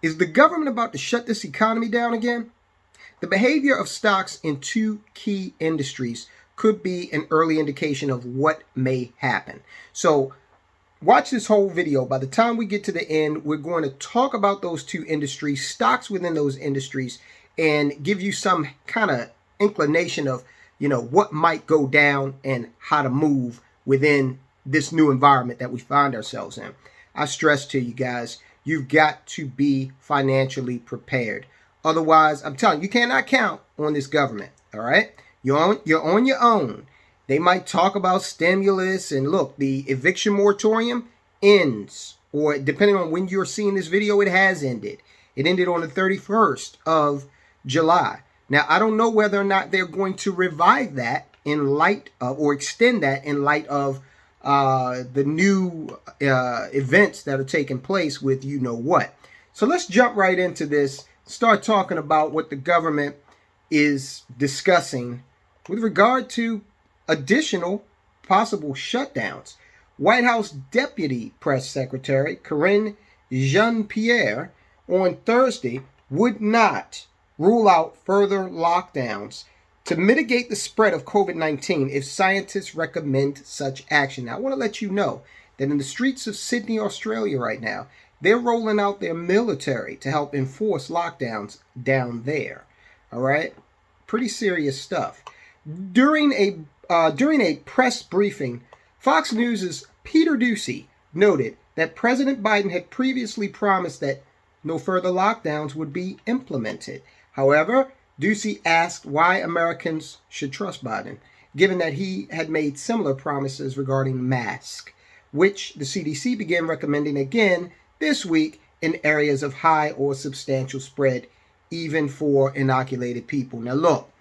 Is the government about to shut this economy down again? The behavior of stocks in two key industries could be an early indication of what may happen. So watch this whole video. By the time we get to the end, we're going to talk about those two industries, stocks within those industries, and give you some kind of inclination of, what might go down and how to move within this new environment that we find ourselves in. I stress to you guys, you've got to be financially prepared. Otherwise, I'm telling you, you cannot count on this government, all right? You're on your own. They might talk about stimulus, and look, the eviction moratorium ends, or depending on when you're seeing this video, it has ended. It ended on the 31st of July. Now, I don't know whether or not they're going to revive that in light of, or extend that in light of the new events that are taking place with what. So let's jump right into this, start talking about what the government is discussing with regard to additional possible shutdowns. White House Deputy Press Secretary Karine Jean-Pierre on Thursday would not rule out further lockdowns to mitigate the spread of COVID-19 if scientists recommend such action. Now, I want to let you know that in the streets of Sydney, Australia right now, they're rolling out their military to help enforce lockdowns down there. All right? Pretty serious stuff. During a press briefing, Fox News' Peter Doocy noted that President Biden had previously promised that no further lockdowns would be implemented. However, Doocy asked why Americans should trust Biden, given that he had made similar promises regarding masks, which the CDC began recommending again this week in areas of high or substantial spread, even for inoculated people. Now look,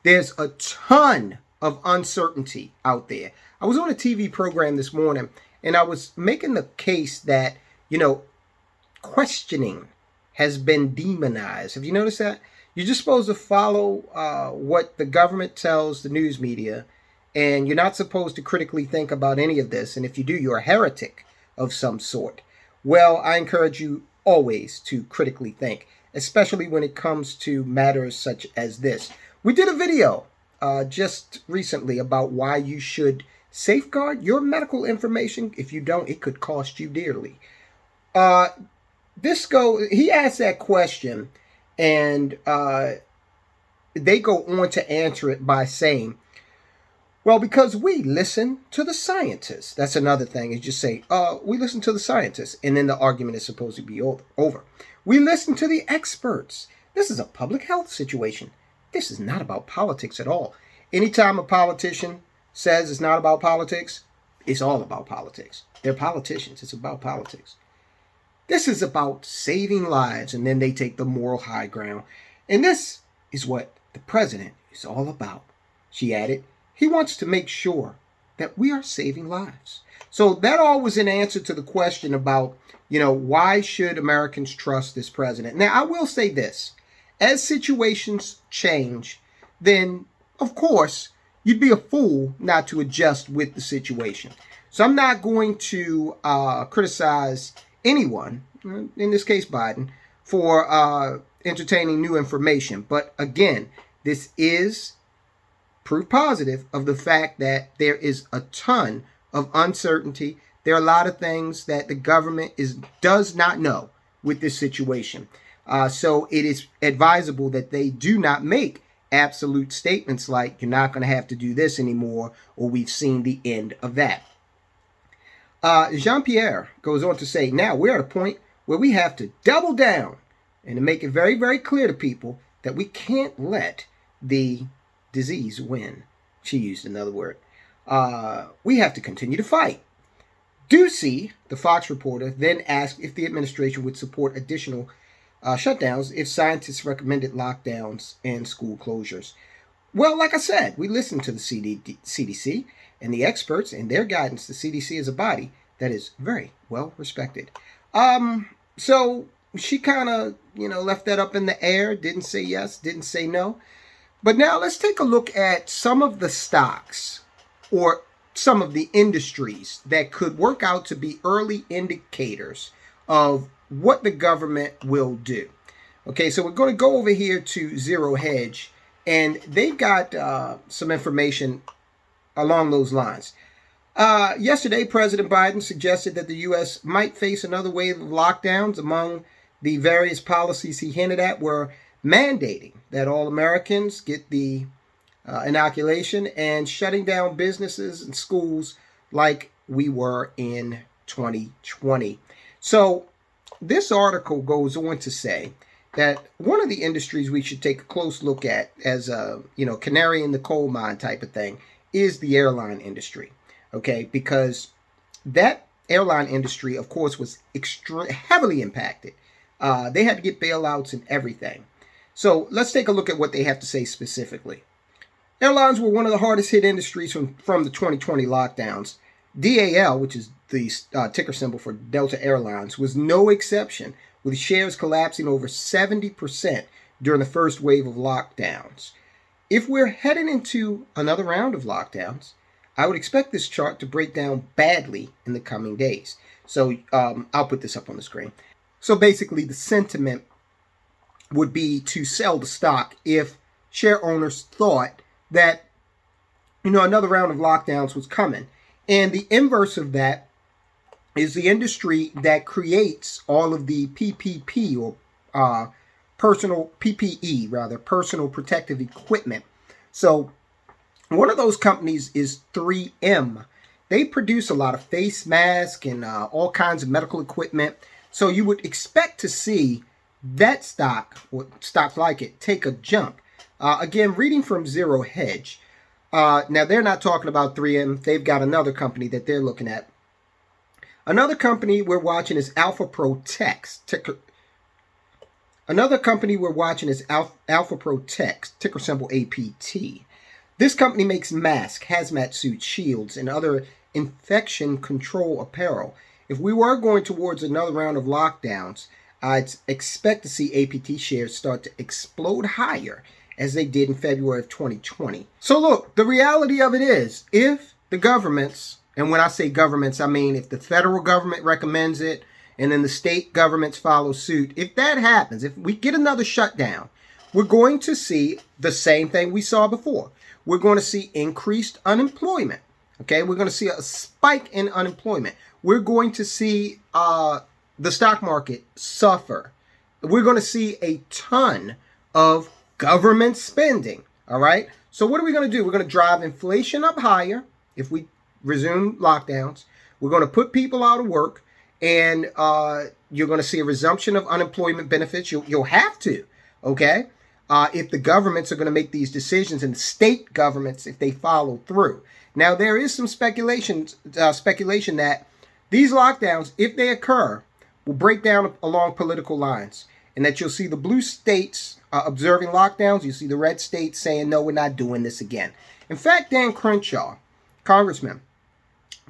there's a ton of uncertainty out there. I was on a TV program this morning, and I was making the case that, questioning has been demonized. Have you noticed that? You're just supposed to follow what the government tells the news media, and you're not supposed to critically think about any of this. And if you do, you're a heretic of some sort. Well, I encourage you always to critically think, especially when it comes to matters such as this. We did a video just recently about why you should safeguard your medical information. If you don't, it could cost you dearly. He asked that question, and they go on to answer it by saying, well, because we listen to the scientists. That's another thing, is just say, we listen to the scientists, and then the argument is supposed to be over. We listen to the experts. This is a public health situation. This is not about politics at all. Anytime a politician says it's not about politics, it's all about politics. They're politicians. It's about politics. This is about saving lives, and then they take the moral high ground. And this is what the president is all about. She added, he wants to make sure that we are saving lives. So that all was an answer to the question about, why should Americans trust this president? Now, I will say this. As situations change, then, of course, you'd be a fool not to adjust with the situation. So I'm not going to criticize anyone, in this case Biden, for entertaining new information. But again, this is proof positive of the fact that there is a ton of uncertainty. There are a lot of things that the government does not know with this situation. So it is advisable that they do not make absolute statements like, you're not going to have to do this anymore, or we've seen the end of that. Jean-Pierre goes on to say, now we're at a point where we have to double down and to make it very, very clear to people that we can't let the disease win. She used another word. We have to continue to fight. Doocy, the Fox reporter, then asked if the administration would support additional shutdowns if scientists recommended lockdowns and school closures. Well, like I said, we listen to the CDC and the experts and their guidance. The CDC is a body that is very well respected. So she kind of, left that up in the air, didn't say yes, didn't say no. But now let's take a look at some of the stocks or some of the industries that could work out to be early indicators of what the government will do. Okay, so we're going to go over here to Zero Hedge, and they've got some information along those lines. Yesterday, President Biden suggested that the U.S. might face another wave of lockdowns. Among the various policies he hinted at were mandating that all Americans get the inoculation and shutting down businesses and schools like we were in 2020. So this article goes on to say that one of the industries we should take a close look at as a canary in the coal mine type of thing is the airline industry. Okay, because that airline industry, of course, was heavily impacted. They had to get bailouts and everything. So let's take a look at what they have to say specifically. Airlines were one of the hardest hit industries from the 2020 lockdowns. DAL, which is the ticker symbol for Delta Airlines, was no exception, with shares collapsing over 70% during the first wave of lockdowns. If we're heading into another round of lockdowns, I would expect this chart to break down badly in the coming days. So I'll put this up on the screen. So basically, the sentiment would be to sell the stock if share owners thought that another round of lockdowns was coming. And the inverse of that is the industry that creates all of the PPP or personal protective equipment. So one of those companies is 3M. They produce a lot of face masks and all kinds of medical equipment. So you would expect to see that stock, or stocks like it, take a jump. Again, reading from Zero Hedge. Now, they're not talking about 3M. They've got another company that they're looking at. Another company we're watching is Alpha Protect. Another company we're watching is Alpha Protect, ticker symbol APT. This company makes masks, hazmat suits, shields, and other infection control apparel. If we were going towards another round of lockdowns, I'd expect to see APT shares start to explode higher as they did in February of 2020. So look, the reality of it is, if the governments, and when I say governments, I mean if the federal government recommends it and then the state governments follow suit, if that happens, if we get another shutdown, we're going to see the same thing we saw before. We're going to see increased unemployment. Okay, we're going to see a spike in unemployment. We're going to see the stock market suffer. We're going to see a ton of government spending. All right. So what are we going to do? We're going to drive inflation up higher if we resume lockdowns. We're going to put people out of work, and you're going to see a resumption of unemployment benefits. You'll have to. Okay. If the governments are going to make these decisions, and the state governments, if they follow through. Now, there is some speculation that these lockdowns, if they occur, will break down along political lines, and that you'll see the blue states observing lockdowns. You see the red states saying, no, we're not doing this again. In fact, Dan Crenshaw, congressman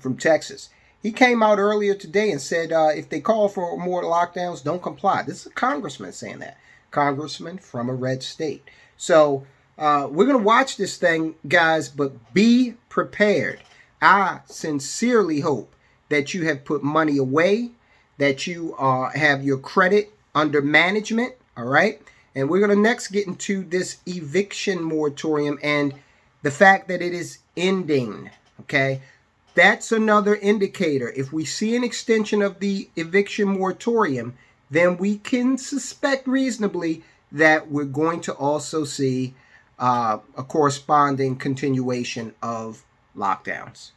from Texas, he came out earlier today and said, if they call for more lockdowns, don't comply. This is a congressman saying that. Congressman from a red state. So we're going to watch this thing, guys, but be prepared. I sincerely hope that you have put money away, that you have your credit under management, all right? And we're going to next get into this eviction moratorium and the fact that it is ending, okay? That's another indicator. If we see an extension of the eviction moratorium, then we can suspect reasonably that we're going to also see a corresponding continuation of lockdowns.